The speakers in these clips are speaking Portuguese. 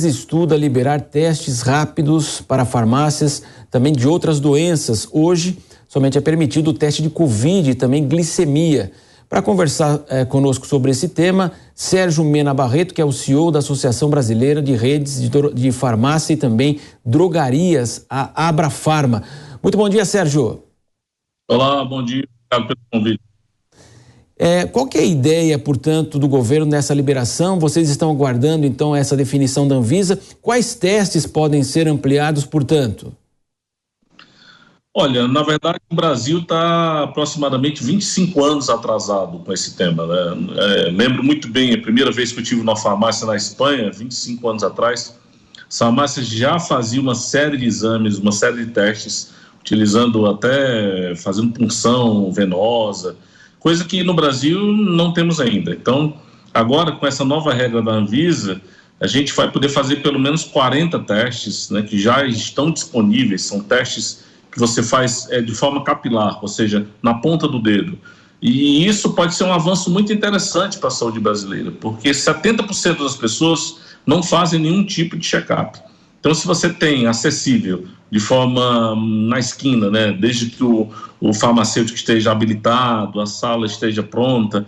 estuda liberar testes rápidos para farmácias também de outras doenças. Hoje, somente é permitido o teste de Covid e também glicemia. Para conversar conosco sobre esse tema, Sérgio Mena Barreto, que é o CEO da Associação Brasileira de Redes de Farmácia e também Drogarias, a Abrafarma. Muito bom dia, Sérgio. Olá, bom dia. Obrigado pelo convite. Qual que é a ideia, portanto, do governo nessa liberação? Vocês estão aguardando, então, essa definição da Anvisa. Quais testes podem ser ampliados, portanto? Olha, na verdade, o Brasil está aproximadamente 25 anos atrasado com esse tema, né? Lembro muito bem, a primeira vez que eu tive uma farmácia na Espanha, 25 anos atrás, as farmácias já faziam uma série de exames, uma série de testes, utilizando até, fazendo punção venosa, coisa que no Brasil não temos ainda. Então, agora com essa nova regra da Anvisa, a gente vai poder fazer pelo menos 40 testes, né, que já estão disponíveis, são testes que você faz de forma capilar, ou seja, na ponta do dedo. E isso pode ser um avanço muito interessante para a saúde brasileira, porque 70% das pessoas não fazem nenhum tipo de check-up. Então, se você tem acessível de forma na esquina, né, desde que o farmacêutico esteja habilitado, a sala esteja pronta,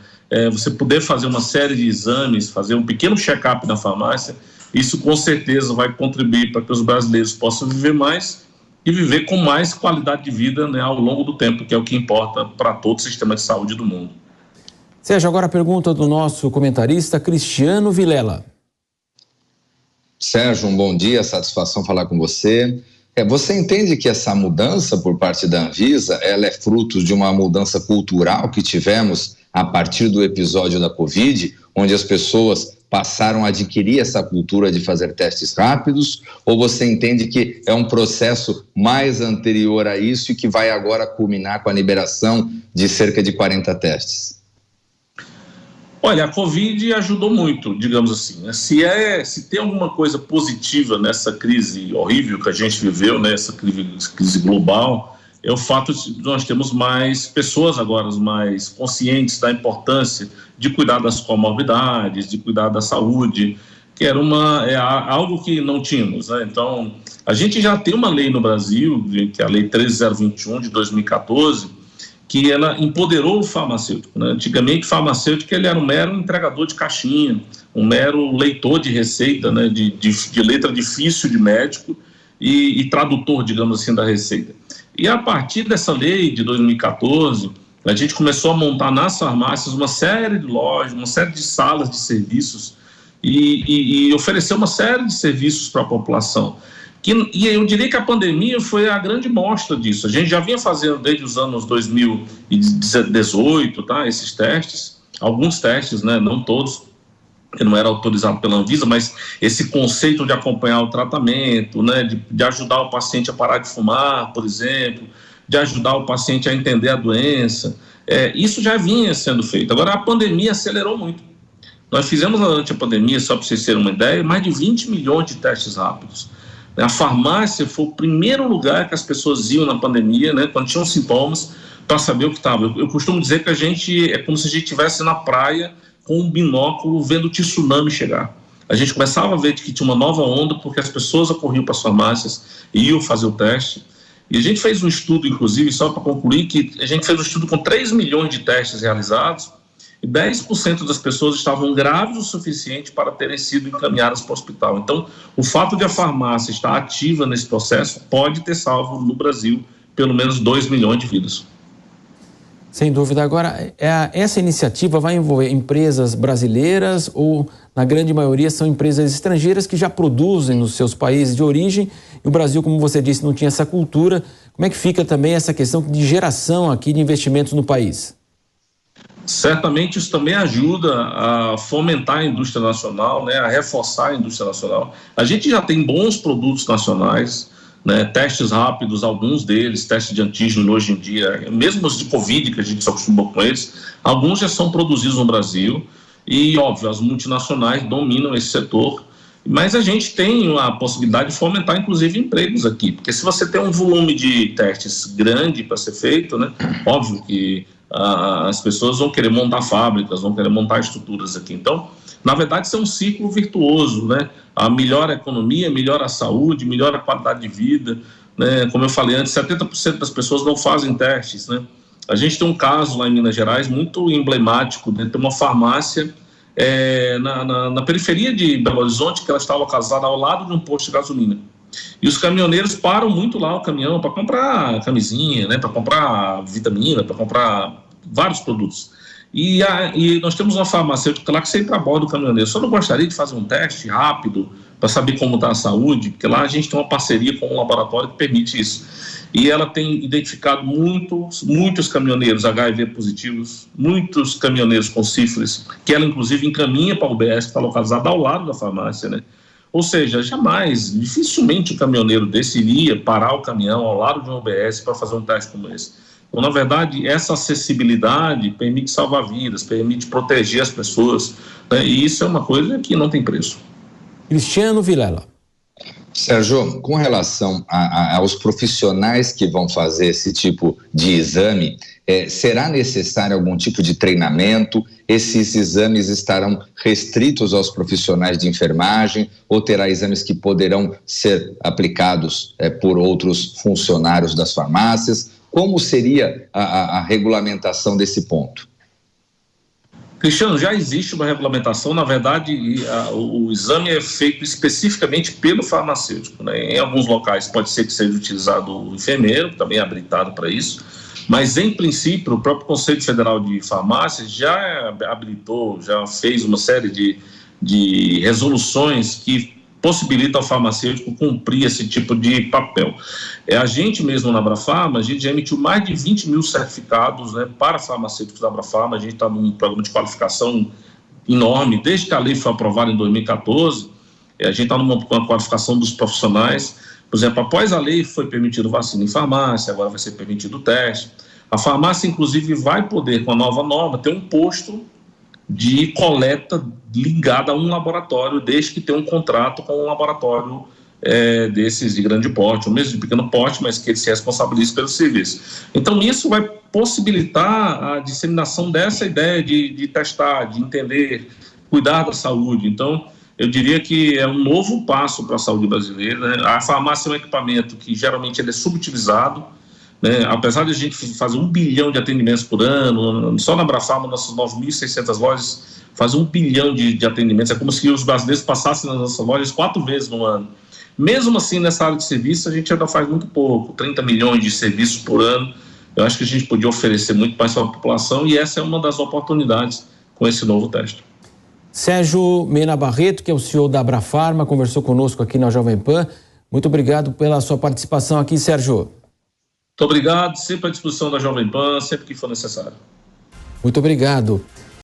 você poder fazer uma série de exames, fazer um pequeno check-up na farmácia, isso com certeza vai contribuir para que os brasileiros possam viver mais e viver com mais qualidade de vida, né, ao longo do tempo, que é o que importa para todo o sistema de saúde do mundo. Sérgio, agora a pergunta do nosso comentarista Cristiano Vilela. Sérgio, um bom dia, satisfação falar com você. Você entende que essa mudança por parte da Anvisa, ela é fruto de uma mudança cultural que tivemos a partir do episódio da Covid, onde as pessoas passaram a adquirir essa cultura de fazer testes rápidos, ou você entende que é um processo mais anterior a isso e que vai agora culminar com a liberação de cerca de 40 testes? Olha, a Covid ajudou muito, digamos assim, né? Se tem alguma coisa positiva nessa crise horrível que a gente viveu, né, essa crise global, é o fato de nós termos mais pessoas agora mais conscientes da importância de cuidar das comorbidades, de cuidar da saúde, que era algo que não tínhamos, né? Então, a gente já tem uma lei no Brasil, que é a Lei 13021 de 2014, que ela empoderou o farmacêutico, né? Antigamente, o farmacêutico ele era um mero entregador de caixinha, um mero leitor de receita, né? de letra difícil de médico e tradutor, digamos assim, da receita. E a partir dessa lei de 2014, a gente começou a montar nas farmácias uma série de lojas, uma série de salas de serviços e oferecer uma série de serviços para a população. E eu diria que a pandemia foi a grande mostra disso. A gente já vinha fazendo desde os anos 2018, tá, esses testes, alguns testes, né, não todos, que não era autorizado pela Anvisa, mas esse conceito de acompanhar o tratamento, né, de ajudar o paciente a parar de fumar, por exemplo, de ajudar o paciente a entender a doença, isso já vinha sendo feito. Agora, a pandemia acelerou muito. Nós fizemos durante a pandemia, só para vocês terem uma ideia, mais de 20 milhões de testes rápidos. A farmácia foi o primeiro lugar que as pessoas iam na pandemia, né, quando tinham sintomas, para saber o que estava. Eu costumo dizer que a gente é como se a gente estivesse na praia com um binóculo vendo o tsunami chegar. A gente começava a ver que tinha uma nova onda porque as pessoas acorriam para as farmácias e iam fazer o teste. E a gente fez um estudo, inclusive, só para concluir, que a gente fez um estudo com 3 milhões de testes realizados e 10% das pessoas estavam grávidas o suficiente para terem sido encaminhadas para o hospital. Então, o fato de a farmácia estar ativa nesse processo pode ter salvo no Brasil pelo menos 2 milhões de vidas. Sem dúvida. Agora, essa iniciativa vai envolver empresas brasileiras ou, na grande maioria, são empresas estrangeiras que já produzem nos seus países de origem e o Brasil, como você disse, não tinha essa cultura. Como é que fica também essa questão de geração aqui de investimentos no país? Certamente isso também ajuda a fomentar a indústria nacional, né, a reforçar a indústria nacional. A gente já tem bons produtos nacionais, né, testes rápidos, alguns deles, testes de antígeno hoje em dia, mesmo os de Covid, que a gente se acostumou com eles, alguns já são produzidos no Brasil e, óbvio, as multinacionais dominam esse setor, mas a gente tem a possibilidade de fomentar, inclusive, empregos aqui, porque se você tem um volume de testes grande para ser feito, né, óbvio que as pessoas vão querer montar fábricas, vão querer montar estruturas aqui. Então, na verdade, isso é um ciclo virtuoso, né? Melhora a economia, melhora a saúde, melhora a qualidade de vida, né? Como eu falei antes, 70% das pessoas não fazem testes, né? A gente tem um caso lá em Minas Gerais muito emblemático, né? Tem uma farmácia na periferia de Belo Horizonte, que ela está localizada ao lado de um posto de gasolina. E os caminhoneiros param muito lá o caminhão para comprar camisinha, né? Para comprar vitamina, para comprar vários produtos. E nós temos uma farmacêutica lá que sempre aborda o caminhoneiro. Só não gostaria de fazer um teste rápido para saber como está a saúde, porque lá a gente tem uma parceria com um laboratório que permite isso. E ela tem identificado muitos caminhoneiros HIV positivos, muitos caminhoneiros com sífilis, que ela inclusive encaminha para a UBS, que está localizada ao lado da farmácia, né? Ou seja, dificilmente o caminhoneiro desse iria parar o caminhão ao lado de um UBS para fazer um teste como esse. Então, na verdade, essa acessibilidade permite salvar vidas, permite proteger as pessoas, né? E isso é uma coisa que não tem preço. Cristiano Vilela. Sérgio, com relação aos profissionais que vão fazer esse tipo de exame, será necessário algum tipo de treinamento? Esses exames estarão restritos aos profissionais de enfermagem ou terá exames que poderão ser aplicados por outros funcionários das farmácias? Como seria a regulamentação desse ponto? Cristiano, já existe uma regulamentação, na verdade, o exame é feito especificamente pelo farmacêutico, né? Em alguns locais pode ser que seja utilizado o enfermeiro, que também é habilitado para isso, mas em princípio o próprio Conselho Federal de Farmácias já habilitou, já fez uma série de resoluções que possibilita ao farmacêutico cumprir esse tipo de papel. A gente mesmo na Abrafarma, a gente já emitiu mais de 20 mil certificados, né, para farmacêuticos da Abrafarma. A gente está num programa de qualificação enorme, desde que a lei foi aprovada em 2014, a gente está numa qualificação dos profissionais. Por exemplo, após a lei foi permitido vacina em farmácia, agora vai ser permitido o teste. A farmácia, inclusive, vai poder, com a nova norma, ter um posto de coleta ligada a um laboratório, desde que tenha um contrato com um laboratório desses de grande porte, ou mesmo de pequeno porte, mas que ele se responsabilize pelo serviço. Então, isso vai possibilitar a disseminação dessa ideia de testar, de entender, cuidar da saúde. Então, eu diria que é um novo passo para a saúde brasileira, né? A farmácia é um equipamento que geralmente ele é subutilizado, né? Apesar de a gente fazer 1 bilhão de atendimentos por ano, só na Abrafarma, nossas 9.600 lojas fazem 1 bilhão de atendimentos. É como se os brasileiros passassem nas nossas lojas 4 vezes no ano. Mesmo assim, nessa área de serviço, a gente ainda faz muito pouco, 30 milhões de serviços por ano. Eu acho que a gente podia oferecer muito mais para a população e essa é uma das oportunidades com esse novo teste. Sérgio Mena Barreto, que é o CEO da Abrafarma, conversou conosco aqui na Jovem Pan. Muito obrigado pela sua participação aqui, Sérgio. Muito obrigado, sempre à disposição da Jovem Pan, sempre que for necessário. Muito obrigado.